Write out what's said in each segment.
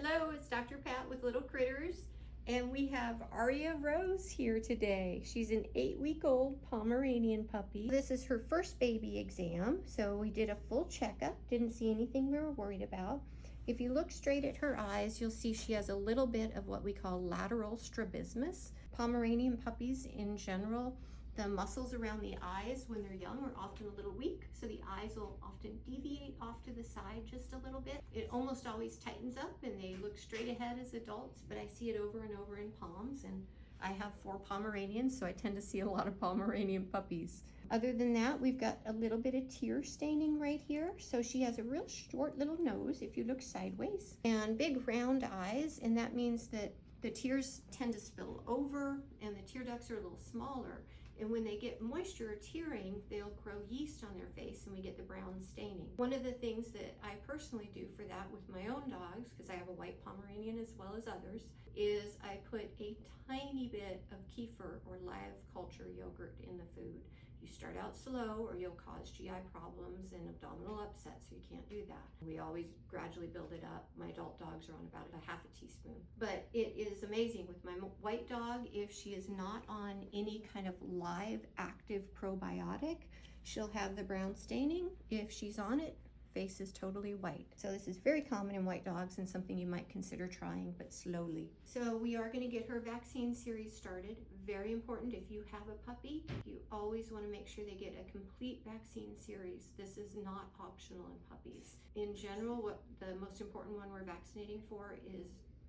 Hello, it's Dr. Pat with Little Critters, and we have Aria Rose here today. She's an 8-week-old Pomeranian puppy. This is her first baby exam, so we did a full checkup. Didn't see anything we were worried about. If you look straight at her eyes, you'll see she has a little bit of what we call lateral strabismus. Pomeranian puppies in general, the muscles around the eyes when they're young are often a little weak, so the eyes will often deviate off to the side just a little bit. It almost always tightens up and they look straight ahead as adults, but I see it over and over in Poms, and I have 4 Pomeranians, so I tend to see a lot of Pomeranian puppies. Other than that, we've got a little bit of tear staining right here. So she has a real short little nose if you look sideways, and big round eyes, and that means that the tears tend to spill over and the tear ducts are a little smaller. And when they get moisture or tearing, they'll grow yeast on their face and we get the brown staining. One of the things that I personally do for that with my own dogs, because I have a white Pomeranian as well as others, is I put a tiny bit of kefir or live culture yogurt in the food. You start out slow or you'll cause GI problems and abdominal upset, so you can't do that. We always gradually build it up. My adult dogs are on about a half a teaspoon. But it is amazing with my white dog, if she is not on any kind of live active probiotic, she'll have the brown staining. If she's on it, face is totally white. So this is very common in white dogs and something you might consider trying, but slowly. So we are going to get her vaccine series started. Very important, if you have a puppy, you always want to make sure they get a complete vaccine series. This is not optional in puppies. In general, what the most important one we're vaccinating for is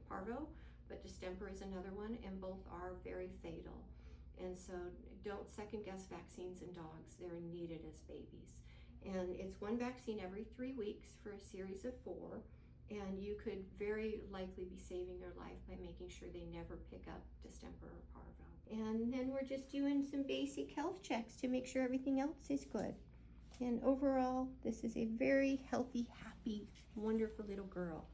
parvo, but distemper is another one, and both are very fatal. And so don't second guess vaccines in dogs. They're needed as babies. And it's one vaccine every 3 weeks for a series of 4. And you could very likely be saving their life by making sure they never pick up distemper or parvo. And then we're just doing some basic health checks to make sure everything else is good. And overall, this is a very healthy, happy, wonderful little girl.